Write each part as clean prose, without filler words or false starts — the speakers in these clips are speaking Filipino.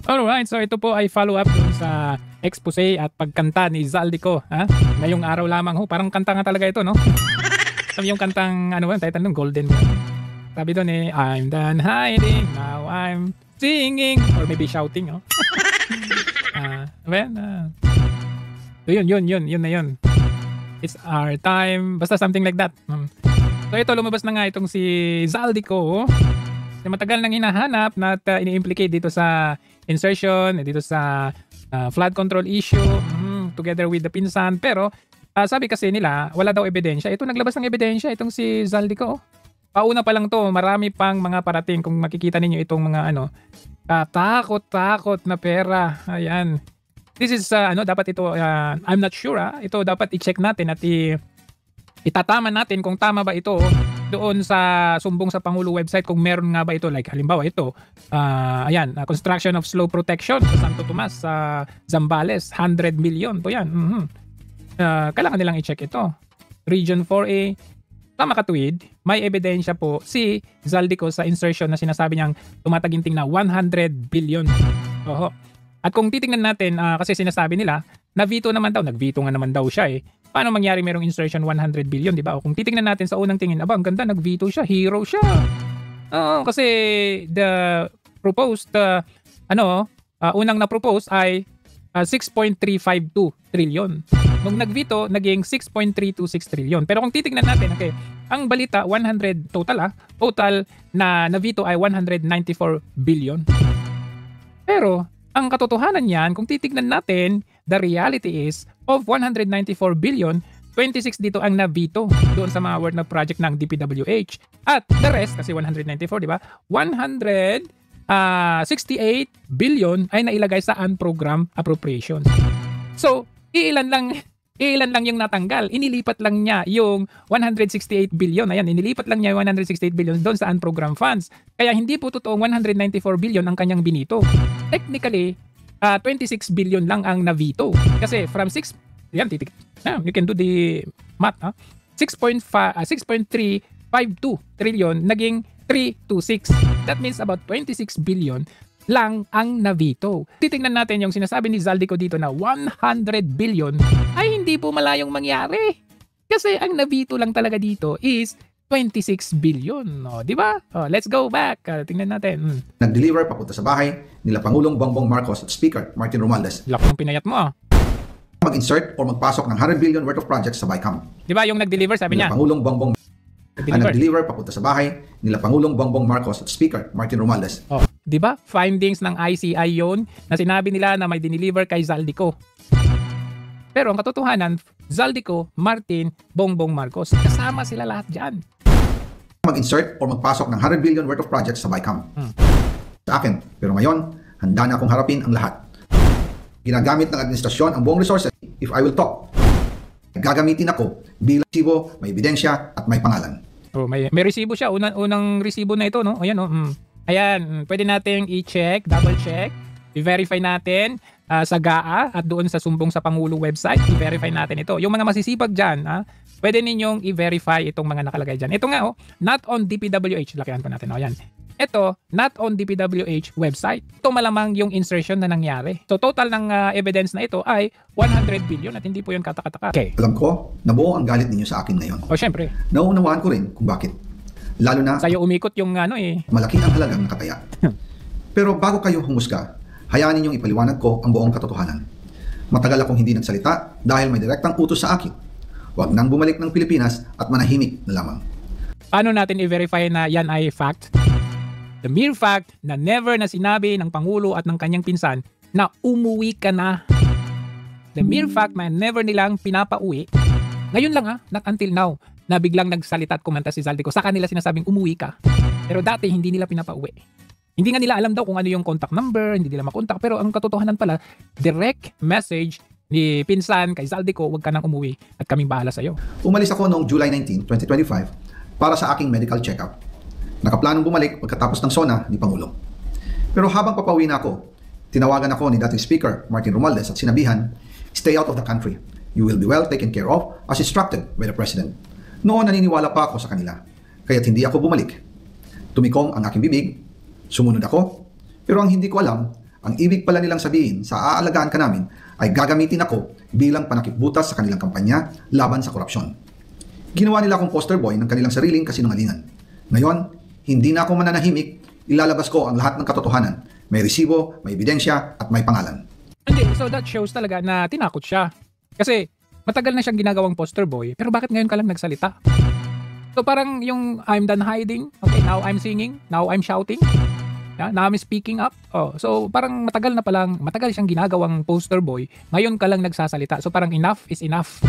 Alright, so ito po ay follow-up dun sa expose at pagkanta ni Zaldico. Ngayong araw lamang ho, parang kanta nga talaga ito, no? Sabi yung kantang, ano ba, title nung Golden. Sabi doon I'm done hiding, now I'm singing, or maybe shouting, oh. Yun na yun. It's our time, basta something like that. So ito, lumabas na nga itong si Zaldico, matagal nang hinahanap na ini-implicate dito sa insertion, dito sa flood control issue, together with the pinsan. Pero sabi kasi nila, wala daw ebidensya. Ito, naglabas ng ebidensya itong si Zaldico. Pauna pa lang to, marami pang mga parating. Kung makikita ninyo itong mga takot na pera. Ayan. This is, dapat ito, I'm not sure. Ito dapat i-check natin at itatama natin kung tama ba ito doon sa sumbong sa Pangulo website, kung meron nga ba ito, like halimbawa ito, construction of slope protection sa Santo Tomas, sa Zambales, 100 million po yan. Kailangan nilang i-check ito. Region 4A, tama katuwid, may ebidensya po si Zaldico sa insertion na sinasabi niyang tumataginting na 100 billion. Oho. At kung titingnan natin, kasi sinasabi nila, na-veto naman daw, nag-veto nga naman daw siya Paano mangyari merong insertion 100 billion, di ba? O kung titingnan natin sa unang tingin, ang ganda, nag-veto siya, hero siya. Kasi the proposed, unang na-propose ay 6.352 trillion. Nung nag-veto, naging 6.326 trillion. Pero kung titingnan natin, okay, ang balita, 100 total na na-veto ay 194 billion. Pero, ang katotohanan niyan, kung titignan natin, the reality is, of 194 billion, 26 dito ang na-veto doon sa mga award na project ng DPWH. At the rest, kasi 194, di ba? 168 billion ay nailagay sa unprogrammed appropriations. So, ilan lang yung natanggal. Inilipat lang niya yung 168 billion. Ayan, inilipat lang niya yung 168 billion doon sa unprogrammed funds. Kaya hindi po totoong 194 billion ang kanyang binito. Technically, 26 billion lang ang na-veto. Kasi from 6, yan, you can do the math, 6.352 trillion naging 326. That means about 26 billion lang ang na-veto. Titingnan natin yung sinasabi ni Zaldico dito na 100 billion ay hindi po malayong mangyari. Kasi ang na-veto lang talaga dito is 26 billion. Di ba? Let's go back. Tingnan natin. Nag-deliver papunta sa bahay nila Pangulong Bongbong Marcos at Speaker Martin Romualdez. Laki ng pinayat mo Mag-insert or magpasok ng 100 billion worth of projects sa BICAM. Di ba yung nag-deliver, sabi niya? Pangulong Bongbong nag-deliver papunta sa bahay nila Pangulong Bongbong Marcos at Speaker Martin Romualdez. Di ba? Findings ng ICI yon na sinabi nila na may dineliver kay Zaldico. Pero ang katotohanan, Zaldico, Martin, Bongbong Marcos, kasama sila lahat dyan. Mag-insert or magpasok ng 100 billion worth of projects sa BICAM. Sa akin. Pero ngayon, handa na akong harapin ang lahat. Ginagamit ng administrasyon ang buong resources. If I will talk, gagamitin ako bilang resibo, may ebidensya at may pangalan. May resibo siya. Unang resibo na ito, no? Ayan, Ayan, pwede nating i-check, double-check, i-verify natin sa GAA at doon sa sumbong sa Pangulo website, i-verify natin ito. Yung mga masisipag dyan, pwede ninyong i-verify itong mga nakalagay dyan. Ito nga, not on DPWH. Lakihan pa natin, Ayan. Ito, not on DPWH website. Ito malamang yung insertion na nangyari. So, total ng evidence na ito ay 100 billion at hindi po yun katakataka. Okay. Alam ko, nabuo ang galit ninyo sa akin ngayon. Syempre. Nauunawaan ko rin kung bakit. Lalo na sa'yo umikot yung malaki ang halagang nakataya. Pero bago kayo humusga, hayaan ninyong ipaliwanag ko ang buong katotohanan. Matagal akong hindi nagsalita dahil may direktang utos sa akin. Huwag nang bumalik ng Pilipinas at manahimik na lamang. Paano natin i-verify na yan ay fact? The mere fact na never na sinabi ng Pangulo at ng kanyang pinsan na umuwi ka na. The mere fact na never nilang pinapauwi. Ngayon lang not until now, na biglang nagsalita at kumanta si Zaldico. Sa kanila sinasabing umuwi ka. Pero dati hindi nila pinapauwi. Hindi nga nila alam daw kung ano yung contact number, hindi nila makontak. Pero ang katotohanan pala, direct message ni pinsan kay Zaldico, huwag ka nang umuwi at kaming bahala sa'yo. Umalis ako noong July 19, 2025 para sa aking medical check-up. Nakaplanong bumalik pagkatapos ng SONA ni Pangulo. Pero habang papauwi na ako, tinawagan ako ni dating Speaker Martin Romualdez at sinabihan, stay out of the country. You will be well taken care of as instructed by the President. Noon naniniwala pa ako sa kanila, kaya't hindi ako bumalik. Tumikom ang aking bibig, sumunod ako, pero ang hindi ko alam, ang ibig pala nilang sabihin sa aalagaan ka namin ay gagamitin ako bilang panakipbutas sa kanilang kampanya laban sa korupsyon. Ginawa nila akong poster boy ng kanilang sariling kasinungalingan. Ngayon, hindi na ako mananahimik, ilalabas ko ang lahat ng katotohanan. May resibo, may ebidensya, at may pangalan. Hindi, so that shows talaga na tinakot siya. Kasi matagal na siyang ginagawang poster boy, pero bakit ngayon ka lang nagsalita? So parang yung I'm done hiding, okay, now I'm singing, now I'm shouting, yeah, now I'm speaking up. Oh, so parang matagal siyang ginagawang poster boy, ngayon ka lang nagsasalita. So parang enough is enough.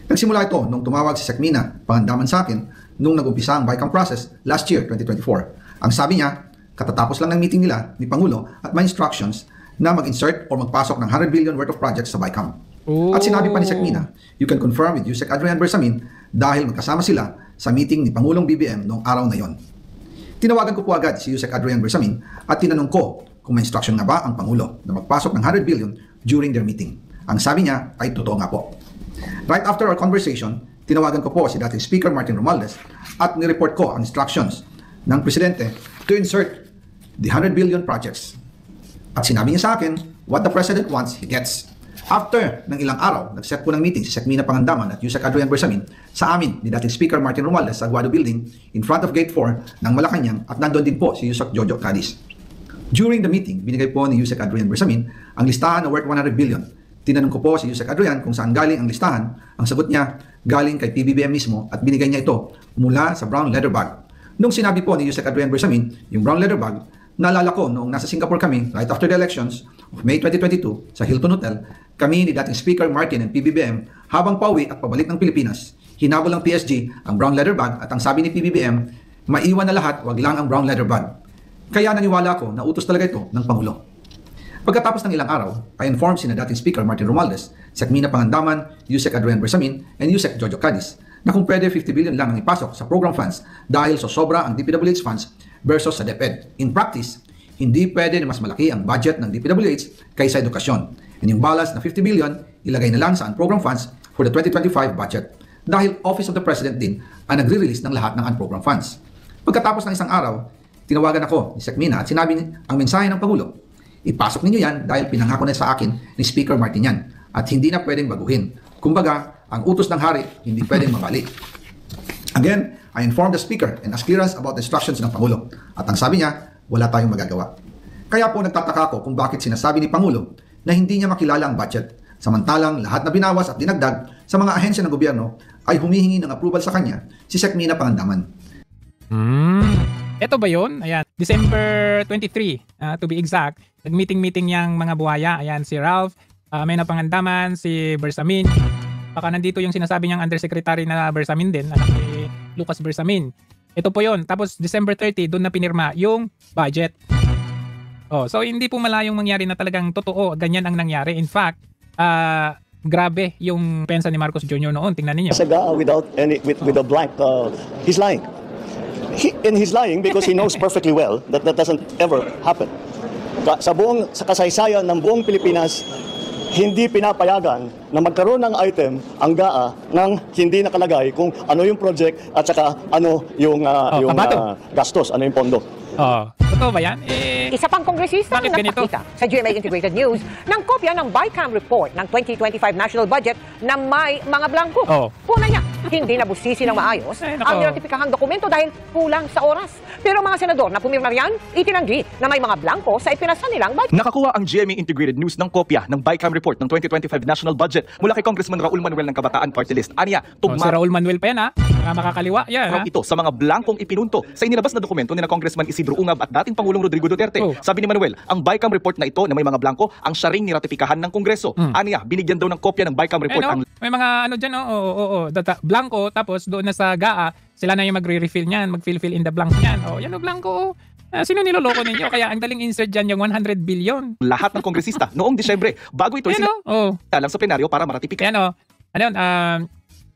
Nagsimula ito nung tumawag si Sekmina, pangandaman sa akin, nung nag-umpisa ang BICAM process last year, 2024. Ang sabi niya, katatapos lang ng meeting nila ni Pangulo at may instructions na mag-insert o magpasok ng 100 billion worth of projects sa BICAM. Oh. At sinabi pa ni Sekmina, you can confirm with Yusek Adrian Bersamin dahil magkasama sila sa meeting ni Pangulong BBM noong araw na yon. Tinawagan ko po agad si Yusek Adrian Bersamin at tinanong ko kung may instruction nga ba ang Pangulo na magpasok ng 100 billion during their meeting. Ang sabi niya ay totoo nga po. Right after our conversation, tinawagan ko po si dating Speaker Martin Romualdez at nireport ko ang instructions ng Presidente to insert the 100 billion projects. At sinabi niya sa akin, what the President wants, he gets. After ng ilang araw, nag-set po ng meeting si Sekmina Pangandaman at Yusek Adrian Bersamin sa amin ni dating Speaker Martin Romualdez sa Aguado Building in front of Gate 4 ng Malacanang at nandoon din po si Yusek Jojo Cadiz. During the meeting, binigay po ni Yusek Adrian Bersamin ang listahan na worth 100 billion. Tinanong ko po si Yusek Adrian kung saan galing ang listahan. Ang sagot niya, galing kay PBBM mismo at binigay niya ito mula sa brown leather bag. Nung sinabi po ni Yusek Adrian Bersamin, yung brown leather bag, naalala ko noong nasa Singapore kami right after the elections of May 2022 sa Hilton Hotel, kami ni dating Speaker Martin and PBBM habang pauwi at pabalik ng Pilipinas, hinabol ng PSG ang brown leather bag at ang sabi ni PBBM, maiwan na lahat, wag lang ang brown leather bag. Kaya naniwala ko na utos talaga ito ng Pangulo. Pagkatapos ng ilang araw, I informed sina dating Speaker Martin Romualdez, Sekmina Pangandaman, Yusek Adrian Bersamin, and Yusek Jojo Cadiz na kung pwede 50 billion lang ang ipasok sa program funds dahil so sobra ang DPWH funds versus sa DepEd. In practice, hindi pwede na mas malaki ang budget ng DPWH kaysa edukasyon. And yung balance na 50 billion, ilagay na lang sa unprogram funds for the 2025 budget dahil Office of the President din ang nagre-release ng lahat ng unprogram funds. Pagkatapos ng isang araw, tinawagan ako ni Sekmina at sinabi ang mensahe ng Pangulo, ipasok ninyo yan dahil pinangako na sa akin ni Speaker Martin yan at hindi na pwedeng baguhin. Kumbaga, ang utos ng hari hindi pwedeng mabalik. Again, I informed the Speaker and asked clearance about the instructions ng Pangulo. At ang sabi niya, wala tayong magagawa. Kaya po nagtataka ko kung bakit sinasabi ni Pangulo na hindi niya makilala ang budget. Samantalang lahat na binawas at dinagdag sa mga ahensya ng gobyerno ay humihingi ng approval sa kanya si Sekmina Pangandaman. Ito ba yun? Ayan, December 23, to be exact. Nag-meeting yung mga buhaya. Ayan, si Ralph, Mena Pangandaman, si Bersamin. Baka nandito yung sinasabi niyang undersecretary na Bersamin din, anak ni Lucas Bersamin. Ito po yun. Tapos December 30, doon na pinirma yung budget. Oh, so hindi po malayong mangyari na talagang totoo, ganyan ang nangyari. In fact, grabe yung pensa ni Marcos Jr. noon. Tingnan niyo. Saga without any with a blank, he's lying. He's lying because he knows perfectly well that that doesn't ever happen. Sa kasaysayan ng buong Pilipinas, hindi pinapayagan na magkaroon ng item ang GAA nang hindi nakalagay kung ano yung project at saka ano yung gastos, ano yung pondo. Totoo ba yan? Isa pang kongresista ang nagpakita sa GMA Integrated News ng kopya ng BICAM report ng 2025 national budget na may mga blanco. Puna niya, hindi nabusisi ng maayos ang niratipikahang dokumento dahil kulang sa oras. Pero mga senador na pumirma riyan, itinanggi na may mga blanco sa ipinasa nilang budget. Nakakuha ang GMA Integrated News ng kopya ng BICAM report ng 2025 national budget mula kay Congressman Raul Manuel ng Kabataan Party List. Anya, si Raul Manuel pa yan makakaliwa yan. Ito sa mga blankong ipinunto sa inilabas na dokumento ni na Congressman Isidro Ungab at dating Pangulong Rodrigo Duterte. Sabi ni Manuel, ang BICAM report na ito na may mga blanko ang siya ring niratipikahan ng Kongreso. Anya, binigyan daw ng kopya ng BICAM report ang may mga ano dyan, blanco, tapos doon na sa GAA, sila na yung magre-refill niyan, mag-fill in the blanks niyan. Yan o, blanco. Sino niloloko ninyo? Kaya ang daling insert dyan yung 100 billion. Lahat ng kongresista noong Disyembre, bago ito lang sa plenaryo para maratipika. Ano yun?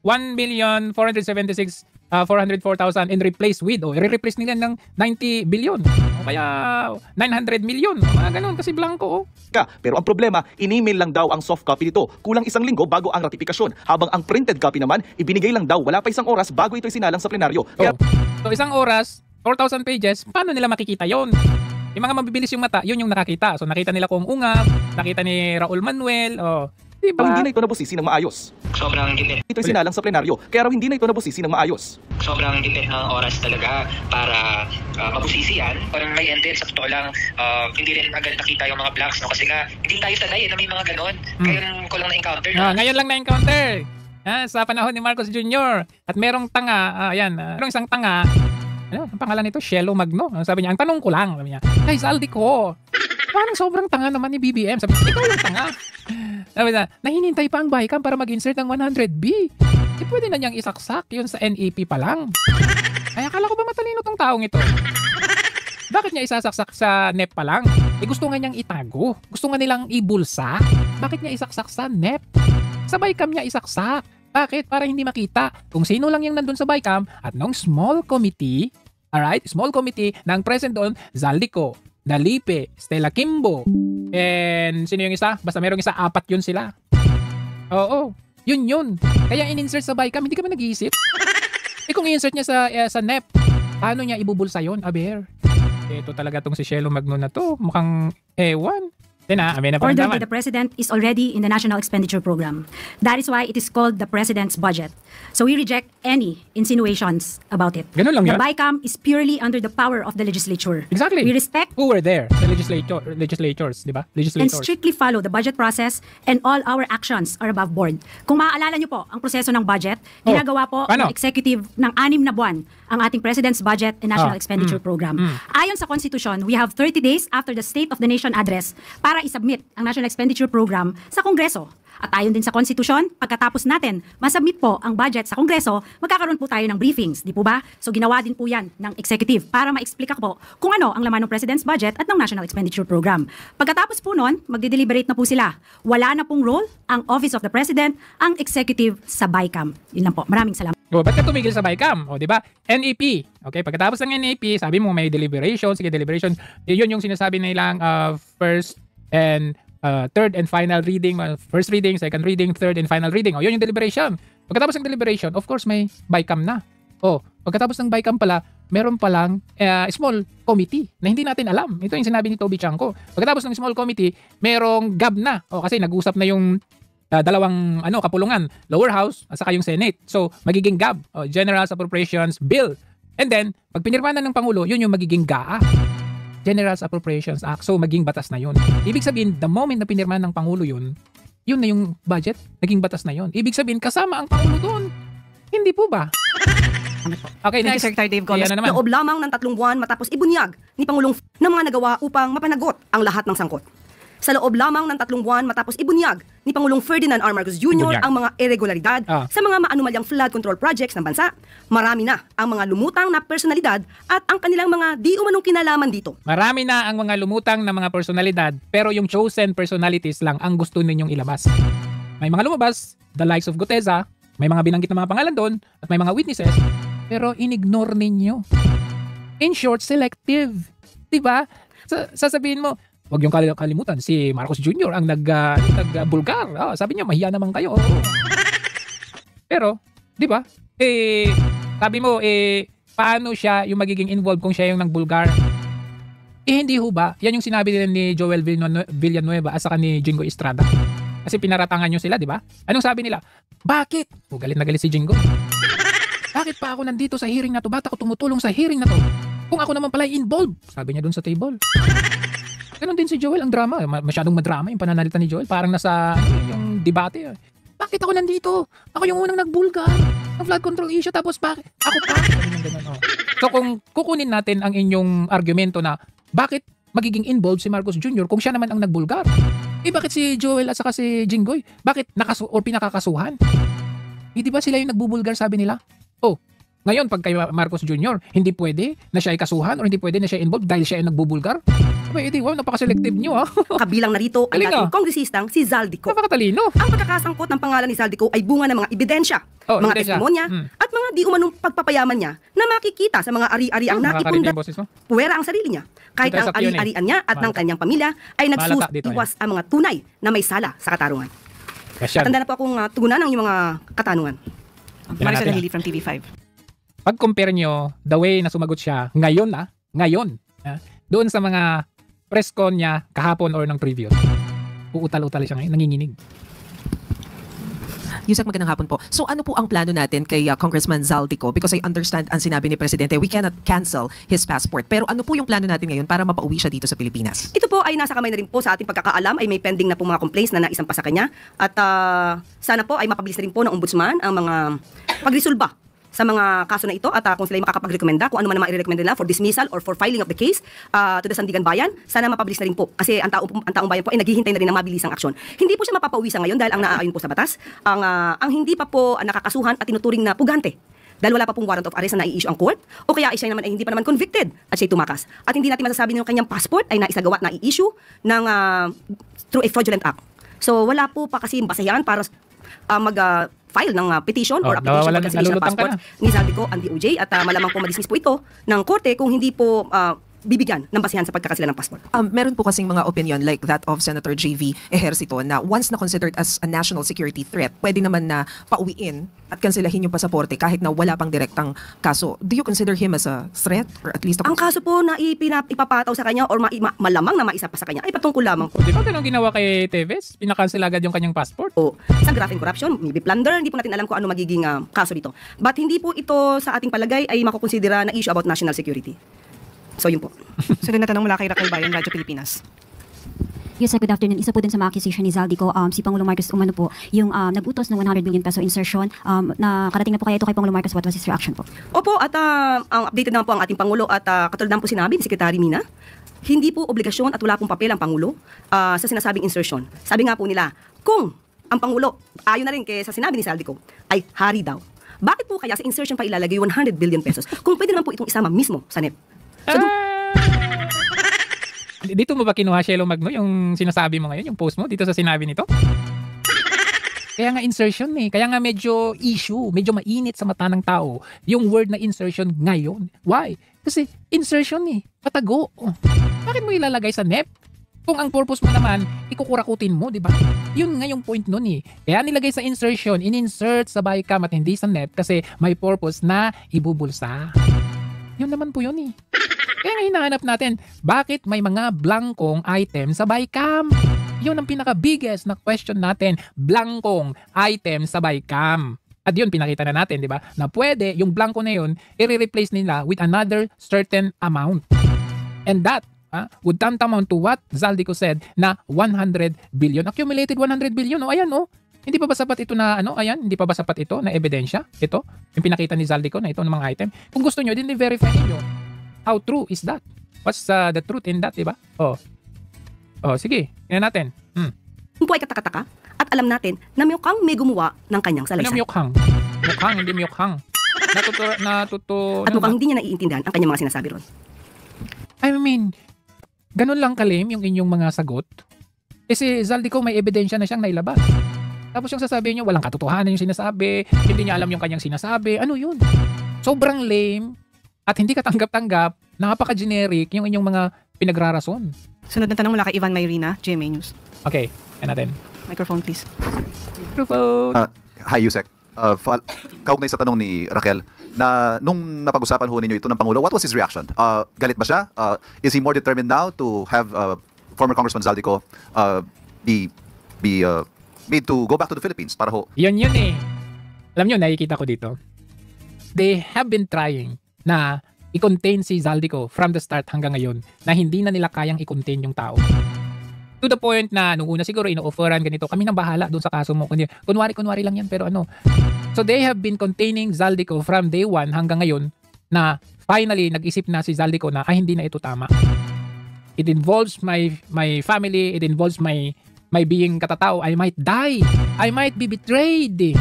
1,476,404,000 and replace with. I-replace nila ng 90 billion. Kaya 900 million. Mga ganun kasi blanco. Pero ang problema, in-email lang daw ang soft copy nito. Kulang isang linggo bago ang ratifikasyon. Habang ang printed copy naman, ibinigay lang daw wala pa isang oras bago ito isinalang sa plenaryo. So isang oras, 4,000 pages, paano nila makikita yon? Yung mga mabibilis yung mata, yun yung nakakita. So nakita nila kung ungap, nakita ni Raul Manuel, diba? Hindi na ito nabusisi ng maayos. Sobrang gipit. Ito'y sinalang sa plenaryo, kaya raw hindi na ito nabusisi ng maayos. Sobrang gipit ng oras talaga para mabusisi yan. Parang may end din, sa totoo lang, hindi rin agad nakita yung mga blanks, no? Kasi nga, hindi tayo sanay na may mga ganon. Ngayon ko lang na-encounter. Ngayon lang na-encounter. Sa panahon ni Marcos Jr. At merong tanga, merong isang tanga, ang pangalan nito, Shelo Magno. Sabi niya, ang tanong ko lang, sabi niya, guys, Zaldico, parang sobrang tanga naman ni BBM. Sabi niya, ikaw yung tanga. Sabi niya, nahinintay pa ang BICAM para mag-insert ng 100B. Pwede na niyang isaksak yun sa NEP pa lang. Ay, akala ko ba matalino tong taong ito? Bakit niya isasaksak sa NEP pa lang? Gusto nga niyang itago. Gusto nga nilang ibulsa. Bakit niya isaksak sa NEP? Sa BICAM niya isaksak. Bakit? Para hindi makita kung sino lang yung nandun sa BICAM at nung small committee, alright, small committee ng present doon, Zaldico, Dalipe, Stella Kimbo, and sino yung isa? Basta merong isa, 4 yun sila. Oo, yun. Kaya in-insert sa BICAM, hindi ka ba nag-iisip? Kung i-insert niya sa NEP, paano niya ibubulsa yun, Aber? Ito talaga tong si Shelo Magno na to, mukhang ewan. Order by the President is already in the National Expenditure Program. That is why it is called the President's Budget. So we reject any insinuations about it. Ganun lang the yan? BICAM is purely under the power of the legislature. Exactly. We respect who were there? The legislators, di ba? and Legislators. strictly follow the budget process, and all our actions are above board. Kung maaalala niyo po ang proseso ng budget, ginagawa po ng executive ng 6 na buwan ang ating President's Budget and National Expenditure Program. Ayon sa Constitution, we have 30 days after the State of the Nation Address para isubmit ang National Expenditure Program sa Kongreso. At ayon din sa Constitution, pagkatapos natin masubmit po ang budget sa Kongreso, magkakaroon po tayo ng briefings, di po ba? So ginawa din po yan ng executive para ma-explica po kung ano ang laman ng President's Budget at ng National Expenditure Program. Pagkatapos po nun, magde-deliberate na po sila. Wala na pong role ang Office of the President, ang executive sa BICAM. Yun lang po. Maraming salamat. Ba't ka tumigil sa BICAM? Di ba? NEP. Okay, pagkatapos ng NEP, sabi mo may deliberation. Sige, deliberation. Yun yung sinasabi nilang first and third and final reading, first reading, second reading, third and final reading. Yun yung deliberation. Pagkatapos ng deliberation, of course may BICAM na. Pagkatapos ng BICAM pala, meron palang small committee na hindi natin alam. Ito yung sinabi ni Toby Chanco. Pagkatapos ng small committee, merong GAB na. Kasi nag-usap na yung dalawang kapulungan, lower house at saka yung Senate. So, magiging GAB, General Appropriations Bill. And then, pag pinirmahan ng Pangulo, yun yung magiging GAA. General Appropriations Act. So, maging batas na yun. Ibig sabihin, the moment na pinirmahan ng Pangulo yun na yung budget, naging batas na yun. Ibig sabihin, kasama ang Pangulo doon. Hindi po ba? Okay, Thank you, Secretary Dave Gomez. Loob lamang ng 3 buwan matapos ibunyag ni Pangulong ng mga nagawa upang mapanagot ang lahat ng sangkot. Sa loob lamang ng 3 buwan matapos ibunyag ni Pangulong Ferdinand R. Marcos Jr. ang mga irregularidad sa mga maanumalyang flood control projects ng bansa, marami na ang mga lumutang na personalidad at ang kanilang mga di umanong kinalaman dito. Marami na ang mga lumutang na mga personalidad, pero yung chosen personalities lang ang gusto ninyong ilabas. May mga lumabas, the likes of Guteza, may mga binanggit na mga pangalan doon, at may mga witnesses, pero inignore ninyo. In short, selective. Diba? Sasabihin mo, wag yung kalimutan, si Marcos Jr. ang nag-bulgar. Sabi niya, mahiya naman kayo. Pero, di ba? Sabi mo, paano siya yung magiging involved kung siya yung nag-bulgar? Hindi ho ba? Yan yung sinabi nila ni Joel Villanueva at saka ni Jingo Estrada. Kasi pinaratangan nyo sila, di ba? Anong sabi nila? Bakit? Galit na galit si Jingo. Bakit pa ako nandito sa hearing na to? Bakit ako tumutulong sa hearing na to? Kung ako naman pala involved. Sabi niya dun sa table. Ganon din si Joel, ang drama. Masyadong madrama yung pananalita ni Joel. Parang nasa yung debate. Bakit ako nandito? Ako yung unang nagbulgar ng flood control issue. Tapos bakit? Ako pa? So kung kukunin natin ang inyong argumento na bakit magiging involved si Marcos Jr. kung siya naman ang nagbulgar? Bakit si Joel at saka si Jinggoy? Bakit pinakakasuhan? Hindi ba sila yung nagbubulgar, sabi nila? Ngayon, pag kay Marcos Jr., hindi pwede na siya ay kasuhan o hindi pwede na siya involved dahil siya ay nagbubulgar? Napaka-selective nyo, Kabilang narito ang dating kongresistang si Zaldico. Napakatalino. Ang pagkakasangkot ng pangalan ni Zaldico ay bunga ng mga ebidensya, mga testimonya, at mga di umanong pagpapayaman niya na makikita sa mga ari-ariang naipundat. Puwera ang sarili niya. Kahit ang ari-arian niya at ng kanyang pamilya ay nagsusiwas ang mga tunay na may sala sa katarungan. Matanda na po akong tugunan ng iyong mga katanungan. Maricel Hili from TV5. Pag-compare nyo, the way na sumagot siya, ngayon, doon sa mga press con niya kahapon or ng previous. Uutal-utal siya ngayon, nanginginig. Yusek, magandang hapon po. So ano po ang plano natin kay Congressman Zaldico? Because I understand ang sinabi ni Presidente, we cannot cancel his passport. Pero ano po yung plano natin ngayon para mapauwi siya dito sa Pilipinas? Ito po ay nasa kamay na rin po sa ating pagkakaalam, ay may pending na po mga complaints na naisampa sa kanya. At sana po ay mapabilis na rin po ng ombudsman ang mga pagresolba sa mga kaso na ito at kung sila ay makakapag-recommenda kung ano man ang i-recommend nila for dismissal or for filing of the case to the Sandigan Bayan, sana mapabilis na rin po. Kasi ang taong bayan po ay naghihintay na rin ng mabilisang aksyon. Hindi po siya mapapauwi sa ngayon dahil ang naaayon po sa batas, ang hindi pa po nakakasuhan at tinuturing na pugante. Dahil wala pa pong warrant of arrest na nai-issue ang court o kaya siya naman ay hindi pa naman convicted at siya'y tumakas. At hindi natin masasabi na yung kanyang passport ay naisagawa at nai-issue ng, through a fraudulent act. So wala po pa kasi basehan para file ng petition or application for cancellation of passport ni Zaldico ang DOJ at malamang po madismiss po ito ng korte kung hindi po bibigyan ng basehan sa pagkakansela ng passport. Meron po kasing mga opinion like that of Senator JV Ejercito na once na considered as a national security threat, pwede naman na pauwiin at kanselahin yung pasaporte kahit na wala pang direktang kaso. Do you consider him as a threat or at least ang kaso po na ipapataw sa kanya or malamang na maisa pa sa kanya ay patungkol lamang po. Di ba ganun ginawa kay Teves? Pinakansel agad yung kanyang passport? O, sa graft and corruption, maybe plunder, hindi po natin alam kung ano magiging kaso dito. But hindi po ito sa ating palagay ay makukonsidera na issue about national security. So yun po. Sunod na tanong mula kay Raquel Bayan, Radyo Pilipinas. Yes, sir, good afternoon. Isa po din sa mga accusation ni Zaldico, si Pangulong Marcos umano po, yung nag-utos ng 100 million peso insertion, nakarating na po kaya ito kay Pangulong Marcos. What was his reaction po? Opo, at ang updated naman po ang ating Pangulo at katulad naman po sinabi ni Secretary Mina, hindi po obligasyon at wala pong papel ang Pangulo sa sinasabing insertion. Sabi nga po nila, kung ang Pangulo, ayon na rin kay sa sinabi ni Zaldico, ay hari daw, bakit po kaya sa insertion pa ilalagay 100 billion pesos kung pwede naman po itong isama mismo sa NEP? Dito mo ba kinuha, Shelo Magno, yung sinasabi mo ngayon, yung post mo dito sa sinabi nito? Kaya nga insertion kaya nga medyo issue, medyo mainit sa mata ng tao yung word na insertion ngayon. Why? Kasi insertion patago. Bakit mo ilalagay sa NEP? Kung ang purpose mo naman, ikukurakutin mo, di ba? Yun nga yung point nun Kaya nilagay sa insertion, in-insert sa BICAM at hindi sa NEP kasi may purpose na ibubulsa. Yun naman po yun Kaya nga hinahanap natin, bakit may mga blankong item sa BICAM? Yun ang pinaka-biggest na question natin, blankong item sa BICAM. At yun, pinakita na natin, di ba? Na pwede, yung blanko na yun, i-replace nila with another certain amount. And that would tantamount to what Zaldico said na 100 billion. Accumulated 100 billion. Ayan Hindi pa ba sapat ito na ayan, hindi pa ba sapat ito na ebidensya? Ito, yung pinakita ni Zaldico na ito ng mga item. Kung gusto nyo, din i-verify niyo. How true is that? What's the truth in that, diba? Sige, tingnan natin. Kung po ay katakataka at alam natin na mukhang may gumawa ng kanyang salaysay. Ano mukhang? Mukhang, hindi mukhang. At mukhang hindi niya naiintindihan ang kanyang mga sinasabi ron. I mean, ganun lang kalim yung inyong mga sagot. Kasi Zaldico may ebidensya na siyang nailabas. Tapos yung sasabihin niyo, walang katotohanan yung sinasabi, hindi niya alam yung kanyang sinasabi. Ano yun? Sobrang lame at hindi katanggap-tanggap, napaka-generic yung inyong mga pinagrarason. Sunod na tanong mula kay Ivan Mayrina, GMA News. Okay, yan natin. Microphone please. Microphone. Hi Yusek. Kaugnay sa tanong ni Raquel, na nung napag-usapan ho ninyo ito ng Pangulo, what was his reaction? Galit ba siya? Is he more determined now to have former Congressman Zaldico be made to go back to the Philippines para ho? Yun Alam nyo, nakikita ko dito. They have been trying na i-contain si Zaldico from the start hanggang ngayon na hindi na nila kayang i-contain yung tao. To the point na nung una siguro ino-offeran ganito, kami nang bahala doon sa kaso mo. Kunwari lang yan pero So they have been containing Zaldico from day one hanggang ngayon na finally nag-isip na si Zaldico na hindi na ito tama. It involves my family, it involves my being katatao. I might die. I might be betrayed.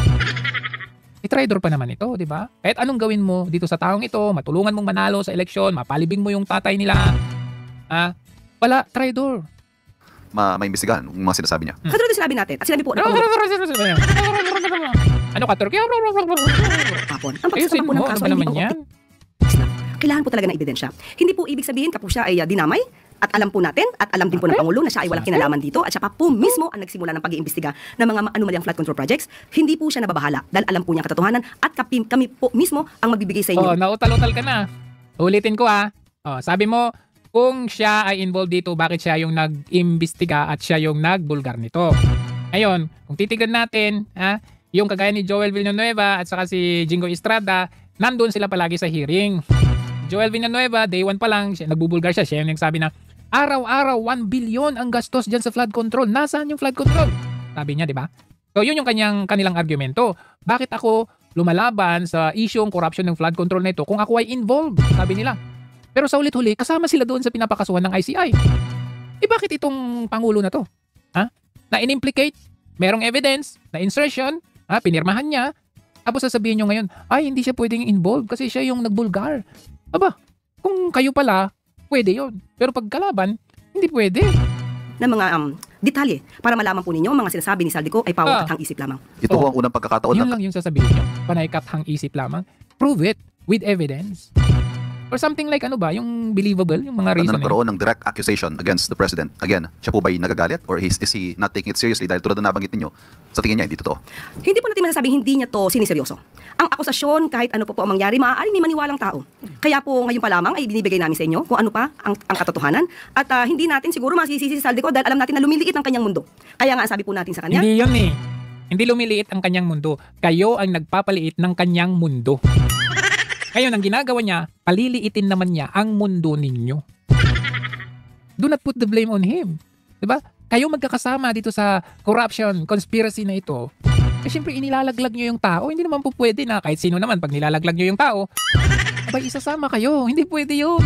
I-traitor pa naman ito, di ba? Kahit anong gawin mo dito sa taong ito, matulungan mong manalo sa eleksyon, mapalibing mo yung tatay nila. Wala, traitor. Maimbestigahan yung mga sinasabi niya. Katulad na sinabi natin, at sinabi po na ano ka, Turkey? Ang pagsasabi po ng kaso ay hindi po kailangan po talaga ng ebidensya. Hindi po ibig sabihin kapag siya ay dinamay at alam po natin at alam din po ng Pangulo na siya ay walang kinalaman dito at siya pa po mismo ang nagsimula ng pag-iimbestiga ng mga anomalyang flood control projects. Hindi po siya nababahala dahil alam po niya ang katotohanan at kami po mismo ang magbibigay sa inyo. Nautal-utal ka na. Ulitin ko sabi mo, kung siya ay involved dito, bakit siya yung nag-imbestiga at siya yung nagbulgar nito. Ngayon, kung titignan natin, yung kagaya ni Joel Villanueva at saka si Jingo Estrada, nandun sila palagi sa hearing. Joel Villanueva, day 1 pa lang, nagbubulgar siya. Siya yung nagsabi na, araw-araw 1 billion ang gastos dyan sa flood control. Nasaan yung flood control? Sabi niya, di ba? So, yun yung kanilang argumento. Bakit ako lumalaban sa isyong corruption ng flood control na ito kung ako ay involved? Sabi nila. Pero sa ulit-huli, kasama sila doon sa pinapakasuhan ng ICI. Bakit itong Pangulo na to? Na in-implicate, merong evidence, na insertion, pinirmahan niya, tapos sasabihin nyo ngayon, ay hindi siya pwedeng involved kasi siya yung nagbulgar. Kung kayo pala, pwede yon. Pero pagkalaban, hindi pwede. Na mga detalye para malaman po ninyo mga sinasabi ni Saldico ay pawakathang isip lamang. Ito ho ang unang pagkakataon. Yun lang yung sasabihin nyo. Panay-kathang isip lamang. Prove it with evidence. Or something like yung believable, yung mga reason. Nagkaroon ng direct accusation against the president. Again, siya po ba'y nagagalit? Or is he not taking it seriously dahil tulad na nabanggit ninyo, sa tingin niya hindi totoo? Hindi po natin masasabing hindi niya to siniseryoso. Ang akusasyon, kahit ano po ang mangyari, maaaring may maniwalang tao. Kaya po ngayon pa lamang ay binibigay namin sa inyo kung ano pa ang katotohanan. At hindi natin siguro masisisi si Saldico dahil alam natin na lumiliit ang kanyang mundo. Kaya nga sabi po natin sa kanya. Hindi yun Hindi lumiliit ang kanyang mundo. Kayo ang nagpapaliit ng kanyang mundo. Ngayon, ang ginagawa niya, paliliitin naman niya ang mundo ninyo. Do not put the blame on him. Diba? Kayo magkakasama dito sa corruption, conspiracy na ito. Siyempre, inilalaglag nyo yung tao. Hindi naman po pwede na kahit sino naman, pag nilalaglag nyo yung tao, isasama kayo. Hindi pwede yun.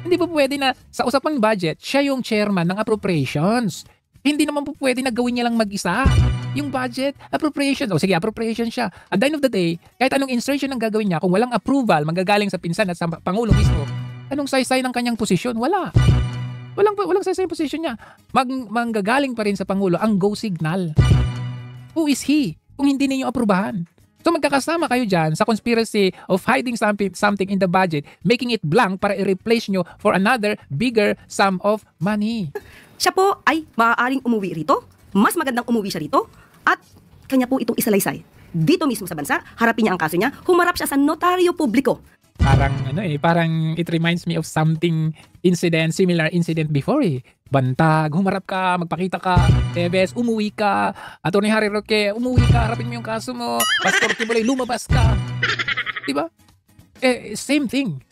Hindi po pwede na sa usapang budget, siya yung chairman ng appropriations. Hindi naman po pwede na gawin niya lang mag-isa. Yung budget, appropriation. Sige, appropriation siya. At the end of the day, kahit anong insertion ang gagawin niya, kung walang approval, manggagaling sa pinsan at sa Pangulo mismo, anong saysay ng kanyang posisyon? Wala. Walang saysay posisyon niya. Manggagaling pa rin sa Pangulo ang go signal. Who is he? Kung hindi ninyo aprubahan. So magkakasama kayo dyan sa conspiracy of hiding something in the budget, making it blank para i-replace nyo for another bigger sum of money. Siya po ay maaaring umuwi rito, mas magandang umuwi siya rito, at kanya po itong isalaysay. Dito mismo sa bansa, harapin niya ang kaso niya, humarap siya sa notaryo publiko. Parang it reminds me of similar incident before Bantag, humarap ka, magpakita ka, Tevez, umuwi ka, Atty. Harry Roque, umuwi ka, harapin mo yung kaso mo, Pastor Kibuloy, lumabas ka. Diba? Same thing.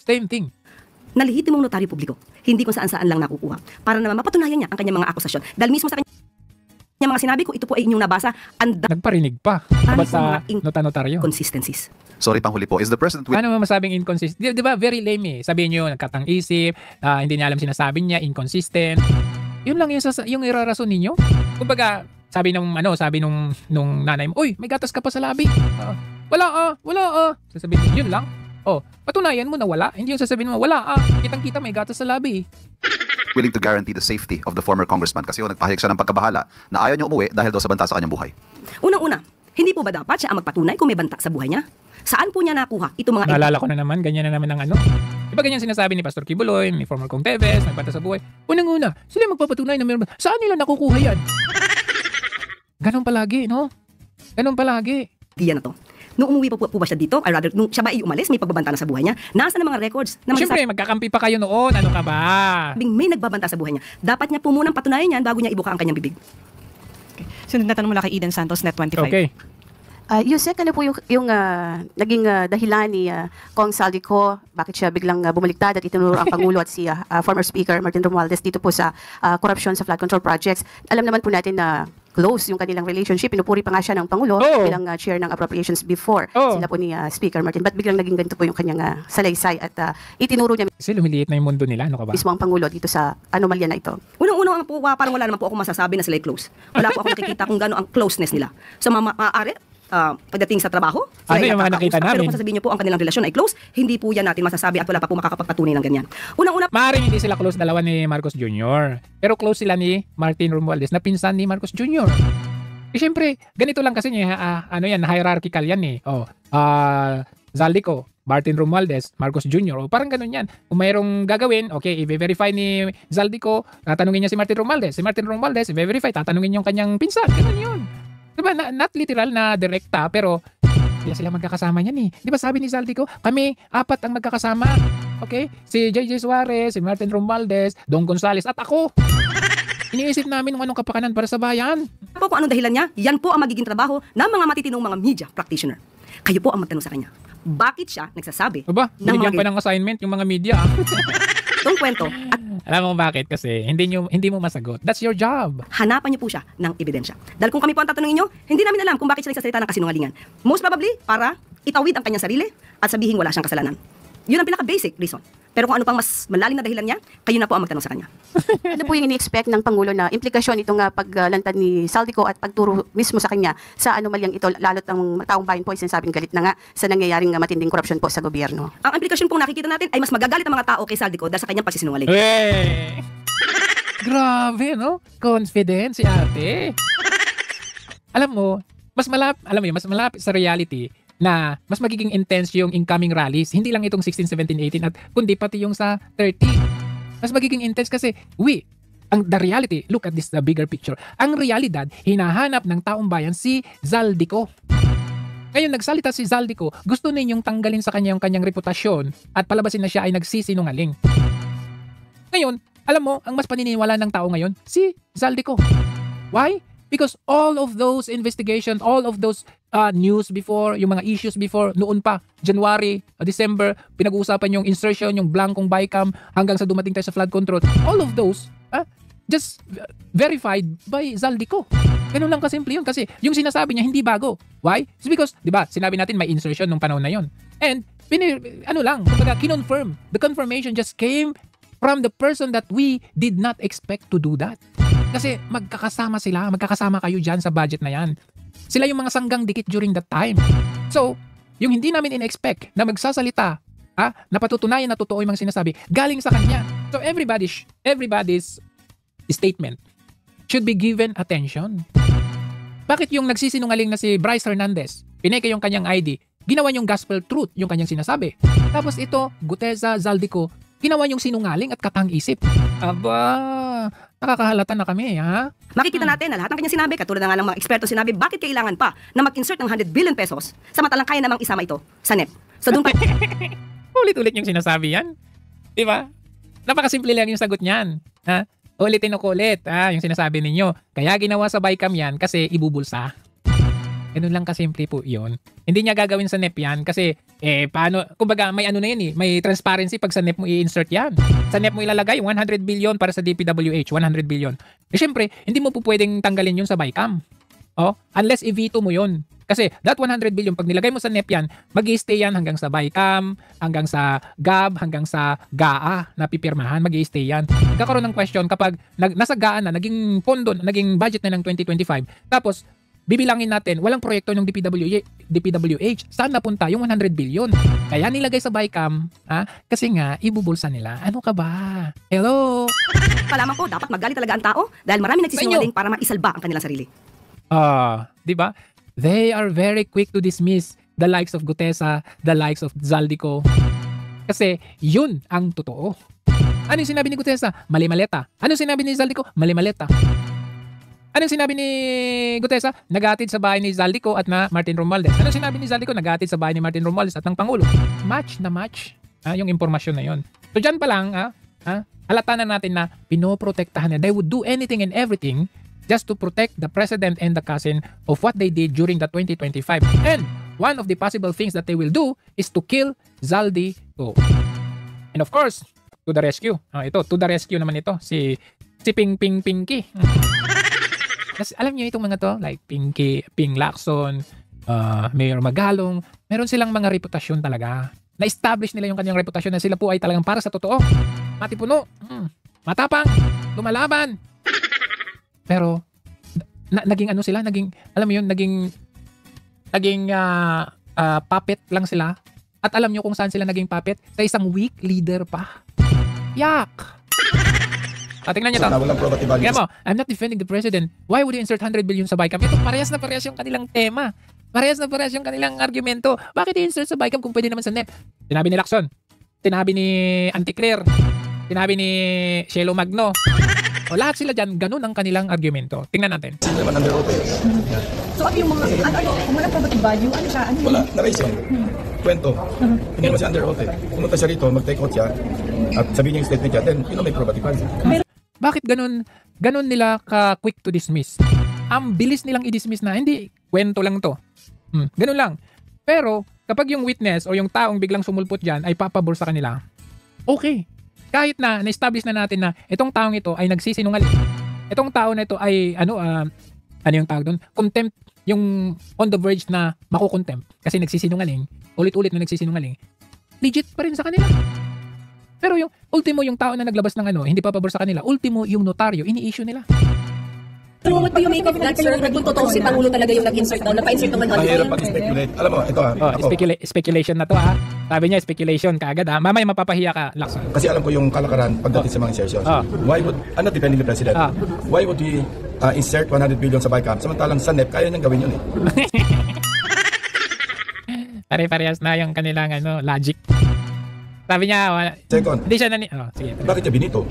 Nalihitimong notaryo publiko, hindi kung saan-saan lang nakukuha, para naman mapatunayan niya ang kanyang mga akusasyon. Dahil mismo sa kanyang mga sinabi ko, ito po ay inyong nabasa, nagparinig pa sa notaryo. Consistencies. Sorry, panghuli po. Is the president Ano mo masabing inconsistent? Di ba? Very lame Sabihin nyo, nagkatang isip, hindi niya alam sinasabi niya, inconsistent. Yun lang yung irarason ninyo. Kumbaga, sabi nung nanay mo, uy, may gatas ka pa sa labi. Wala. Sasabihin, yun lang. Patunayan mo na wala. Hindi yung sasabihin mo, wala kitang-kita may gatas sa labi. willing to guarantee the safety of the former congressman kasi nagpahayag siya ng pagkabahala na ayaw niya umuwi dahil daw sa banta sa kanyang buhay? Unang-una, hindi po ba dapat siya ang magpatunay kung may banta sa buhay niya? Saan po niya nakuha itong mga... Naalala ko na naman, ganyan na naman ang Diba ganyan sinasabi ni Pastor Kibuloy, ni former Kong Tevez, may banta sa buhay? Unang-una, sila magpapatunay na meron. Saan nila nakukuha yan? Ganon palagi, no? Ganon palagi. Diyan na to. Nung umuwi po ba siya dito, or rather, nung siya ba umalis, may pagbabanta na sa buhay niya, nasa na mga records? Na siyempre, magkakampi pa kayo noon. Ano ka ba? May nagbabanta sa buhay niya. Dapat niya po munang patunayan yan bago niya ibuka ang kanyang bibig. Okay. Sunod na tanong mula kay Eden Santos, Net 25. Okay. Yusek, ano po yung naging dahilan ni Kong Saldico, bakit siya biglang bumaliktad at itinuro ang Pangulo at si former Speaker Martin Romualdez dito po sa korupsyon sa flood control projects? Alam naman po natin na close yung kanilang relationship. Pinupuri pa nga siya ng Pangulo bilang chair ng appropriations before sila po ni Speaker Martin. Ba't biglang naging ganito po yung kanyang salaysay at itinuro niya kasi lumiliit na yung mundo nila, ano ka ba? Mismo ang Pangulo dito sa anomalya na ito. Unang-una po, parang wala naman po ako masasabi na sila close. Wala po ako nakikita kung gano'n ang closeness nila. So maaari, pagdating sa trabaho, ano yung mga nakita namin? Pero kung sasabihin niyo po ang kanilang relasyon ay close, hindi po yan natin masasabi at wala pa po makakapagpatunay ng ganyan. Unang-una, maaaring hindi sila close dalawa ni Marcos Jr. Pero close sila ni Martin Romualdez na pinsan ni Marcos Jr. Siyempre, ganito lang kasi hierarchical yan Zaldico, Martin Romualdez, Marcos Jr. Parang ganun yan. Kung mayroong gagawin, okay, i-verify ni Zaldico, tatanungin niya si Martin Romualdez. Si Martin Romualdez, i-verify, tatanungin yung kanyang pinsan. Ganun yun. Diba? Not literal na direkta, pero Sila magkakasama niyan eh. Di ba sabi ni Zaldico, kami 4 ang magkakasama. Okay? Si JJ Suarez, si Martin Romualdez, Don Gonzales at ako. Iniisip namin kung anong kapakanan para sa bayan. Kung anong dahilan niya, yan po ang magiging trabaho ng mga matitinong mga media practitioner. Kayo po ang magtanong sa kanya. Bakit siya nagsasabi? Aba, binigyan pa ng assignment yung mga media. Itong kwento. At alam mo bakit? Kasi hindi mo masagot. That's your job. Hanapan niyo po siya ng ebidensya. Dahil kung kami po ang tatanungin niyo, hindi namin alam kung bakit siya nagsasalita ng kasinungalingan. Most probably, para itawid ang kanyang sarili at sabihin wala siyang kasalanan. Yun ang pinaka-basic reason. Pero kung ano pang mas malalim na dahilan niya, kayo na po ang magtanong sa kanya. Ano po yung ini-expect ng Pangulo na implikasyon itong paglantad ni Zaldico at pagturo mismo sa kanya sa anomalyang ito, lalo't ang taong bayan po ay sinasabing galit na nga sa nangyayaring matinding korupsyon po sa gobyerno? Ang implikasyon pong nakikita natin ay mas magagalit ang mga tao kay Zaldico dahil sa kanyang pagsisinungaling. Grabe, no? Confident si ate. Alam mo, mas malapit sa reality na mas magiging intense yung incoming rallies. Hindi lang itong 16, 17, 18 at kundi pati yung sa 30. Mas magiging intense kasi the reality, look at this, the bigger picture. Ang realidad, hinahanap ng taong bayan si Zaldico. Ngayon, nagsalita si Zaldico, gusto ninyong tanggalin sa kanya yung kanyang reputasyon at palabasin na siya ay nagsisinungaling. Ngayon, alam mo, ang mas paniniwala ng tao ngayon, si Zaldico. Why? Because all of those investigation, all of those news before, yung mga issues before, noon pa, January, December, pinag-uusapan yung insertion, yung blankong bycam, hanggang sa dumating tayo sa flood control. All of those, just verified by Zaldico. Ganun lang kasimple yun. Kasi yung sinasabi niya, hindi bago. Why? It's because, di ba, sinabi natin may insertion nung panahon na yun. And, kinonfirm. The confirmation just came from the person that we did not expect to do that. Kasi magkakasama kayo dyan sa budget na yan. Sila yung mga sanggang dikit during that time. So, yung hindi namin in-expect na magsasalita, na patutunayan na totoo yung mga sinasabi, galing sa kanya. So, everybody's statement should be given attention. Bakit yung nagsisinungaling na si Bryce Hernandez, pineke yung kanyang ID, ginawa yung gospel truth yung kanyang sinasabi. Tapos ito, Gutesa, Zaldico, ginawa yung sinungaling at katang-isip. Aba, nakakahalata na kami, ha? Makikita natin na lahat ng kanyang sinabi, katulad na nga ng mga eksperto sinabi, bakit kailangan pa na mag-insert ng 100 billion pesos samantalang kaya namang isama ito sa NEP. So doon pa... Ulit-ulit yung sinasabi yan. Di ba? Napakasimple lang yung sagot niyan. Ha? Ulitin ko ulit, yung sinasabi ninyo. Kaya ginawa sa bycam yan kasi ibubulsa. Ganun lang kasimple po yun. Hindi niya gagawin sa NEP yan kasi paano, kumbaga may ano na yan may transparency pag sa NEP mo i-insert yan. Sa NEP mo ilalagay 100 billion para sa DPWH, 100 billion. Syempre, hindi mo po pwedeng tanggalin yun sa bycam. Unless i-veto mo yun. Kasi that 100 billion, pag nilagay mo sa NEP yan, mag-i-stay yan hanggang sa bycam, hanggang sa GAB, hanggang sa GAA na pipirmahan, mag-i-stay yan. Nagkakaroon ng question kapag nasa GAA na, naging pondo, naging budget na ng 2025, tapos bibilangin natin, walang proyekto ng DPWH. Saan napunta yung 100 billion? Kaya nilagay sa bycam, kasi nga, ibubulsa nila. Ano ka ba? Hello? Kalaman ko, dapat magalit talaga ang tao dahil marami nagsisinungaling para maisalba ang kanilang sarili. Di ba? They are very quick to dismiss the likes of Gutesa, the likes of Zaldico. Kasi yun ang totoo. Ano yung sinabi ni Gutesa? Mali-maleta. Ano yung sinabi ni Zaldico? Mali-maleta. Anong sinabi ni Gutesa? Naghatid sa bahay ni Zaldico at na Martin Romualdez. Anong sinabi ni Zaldico? Naghatid sa bahay ni Martin Romualdez at ng Pangulo. Match na match yung impormasyon na yon. So dyan pa lang, halata na natin na pinoprotektahan na. They would do anything and everything just to protect the president and the cousin of what they did during the 2025. And one of the possible things that they will do is to kill Zaldico. And of course, to the rescue. To the rescue naman ito. Si Pinky. Kasi alam niyo itong mga to, like Pinky, Ping Lacson, Mayor Magalong, meron silang mga reputasyon talaga. Na-establish nila yung kanyang reputasyon na sila po ay talagang para sa totoo. Matipuno, matapang, lumalaban. Pero, naging ano sila, alam mo yun, naging puppet lang sila. At alam niyo kung saan sila naging puppet? Sa isang weak leader pa. Yak! Tingnan niyo ito. Kaya mo, I'm not defending the president. Why would you insert 100 billion sa bycam? Ito, parehas na parehas yung kanilang tema. Parehas na parehas yung kanilang argumento. Bakit i-insert sa bycam kung pwede naman sa NEP? Sinabi ni Lacson. Sinabi ni Anticlear. Sinabi ni Shelo Magno. O lahat sila dyan, ganun ang kanilang argumento. Tingnan natin. Sila naman under oath. So ano yung mga, kung wala probative value, ano siya? Ano Wala, na-raise yun. Kwento. Hindi naman siya under oath eh. Pumunta siya rito, mag-take out siya, at sabihin niya yung statement niya, then may probative value. Bakit ganun nila ka-quick to dismiss? Ang bilis nilang i-dismiss na, hindi, kwento lang to. Ganun lang. Pero, kapag yung witness o yung taong biglang sumulpot dyan ay papabor sa kanila, okay. Kahit na na-establish na natin na itong taong ito ay nagsisinungaling. Itong tao na ito ay ano yung tawag doon? Contempt, yung on the verge na makukontempt kasi nagsisinungaling, ulit-ulit na nagsisinungaling. Legit pa rin sa kanila. Pero yung ultimo yung tao na naglabas ng hindi pa pabor sa kanila, ultimo yung notaryo, ini-issue nila. So what do you make of that, sir? Kung totoo si Pangulo talaga yung nag-insert daw, napa-insert naman on Mahirap pag-speculate. Alam mo, ito speculation na to Sabi niya, speculation kaagad Mamaya mapapahiya ka, Lacson. Kasi alam ko yung kalakaran pagdating sa mga insertions. Why would, depending the President, why would we insert 100 billion sa BICAM? Samantalang sa NEP, kaya niyang gawin yun Pare-parehas na yung kanilang logic. Sabi niya, second, hindi siya sige. Bakit niya binito?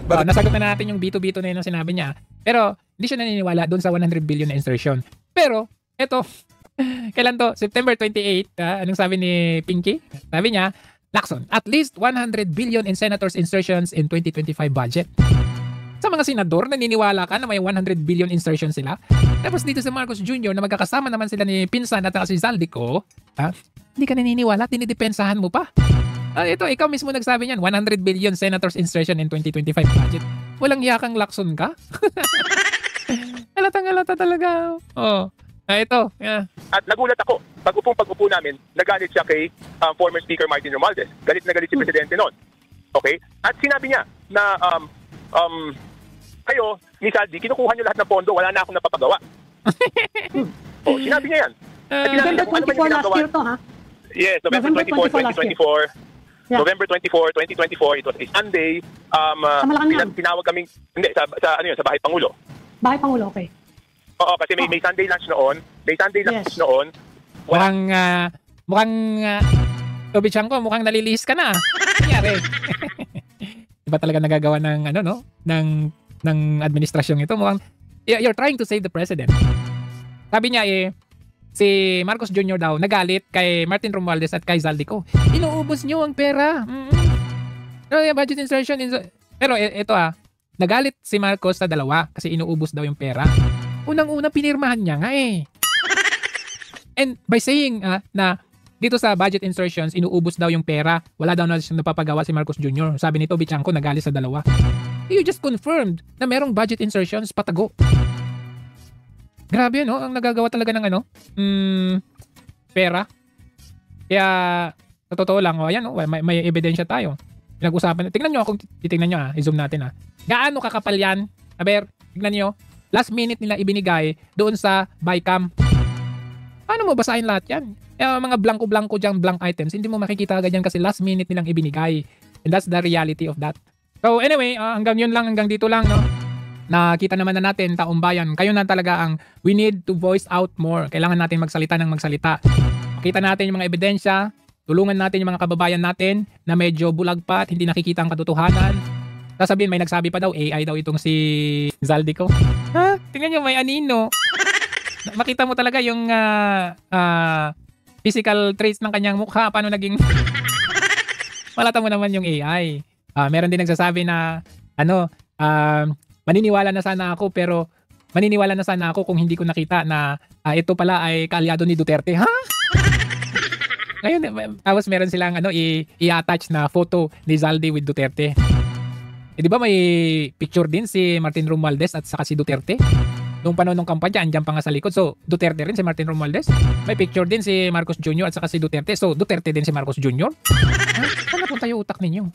Nasagot na natin yung bito-bito na yun ang sinabi niya. Pero, hindi siya naniniwala doon sa 100 billion na insertion. Pero, eto, kailan to? September 28, anong sabi ni Pinky? Sabi niya, Lacson, at least 100 billion in senators insertions in 2025 budget. Sa mga senador, naniniwala ka na may 100 billion insertion sila? Tapos dito sa Marcos Jr. na magkakasama naman sila ni Pinsan at si Zaldico, hindi ka naniniwala, dinidepensahan mo pa. Ito, ikaw mismo nagsabi niyan, 100 billion senators insertion in 2025 budget. Walang yakang Lacson ka? Halatang-halata talaga. Ito. Yeah. At nagulat ako, pag-upo namin, nagalit siya kay former Speaker Martin Romualdez. Galit na galit si Presidente noon. Okay? At sinabi niya na kayo, ni Saldi, kinukuha niyo lahat ng pondo, wala na akong napapagawa. Sinabi niya yan. November 24 last year to, ha? Yes, November 24, 2024. Yeah. November 24, 2024, it was a Sunday. Tinawag kaming, sa Bahay Pangulo. Bahay Pangulo, okay. Oo, kasi may Sunday lunch noon. Mukhang Tobichan ko, mukhang nalilihis ka na. Nangyari. Diba talaga nagagawa ng ng administrasyong ito? Mukhang you're trying to save the president. Sabi niya si Marcos Jr. daw nagalit kay Martin Romualdez at kay Zaldico. Inuubos niyo ang pera. Budget insertion. Pero ito nagalit si Marcos sa dalawa kasi inuubos daw yung pera. Unang-una pinirmahan niya nga And by saying na dito sa budget insertions, inuubos daw yung pera, wala daw na napapagawa si Marcos Jr. Sabi nito, Bichanko, nagalit sa dalawa. You just confirmed na merong budget insertions patago. Grabe, ang nagagawa talaga ng pera. Kaya, sa totoo lang, may ebidensya tayo. Pinag-usapan. Tingnan nyo, kung titingnan nyo, i-zoom natin, Gaano kakapal yan? Tingnan nyo, last minute nila ibinigay doon sa BICAM. Paano mo basahin lahat yan? Mga blanco-blanco dyan, blank items, hindi mo makikita agad yan kasi last minute nilang ibinigay. And that's the reality of that. So anyway, hanggang dito lang, nakita naman na natin, taong bayan, kayo na talaga we need to voice out more. Kailangan natin magsalita ng magsalita. Makita natin yung mga ebidensya, tulungan natin yung mga kababayan natin na medyo bulag pa at hindi nakikita ang katotohanan. Sasabihin, may nagsabi pa daw, AI daw itong si Zaldico. Tingnan nyo, may anino. Makita mo talaga yung physical traits ng kanyang mukha, paano naging malata mo naman yung AI. Meron din nagsasabi na maniniwala na sana ako kung hindi ko nakita na ito pala ay kaalyado ni Duterte. Ngayon, tapos meron silang i-attach na photo ni Zaldi with Duterte. Di ba may picture din si Martin Romualdez at saka si Duterte? Noong panahon ng kampanya, andyan pa nga sa likod. So, Duterte rin si Martin Romualdez. May picture din si Marcos Jr. at saka si Duterte. So, Duterte din si Marcos Jr. Saan napunta yung utak ninyo?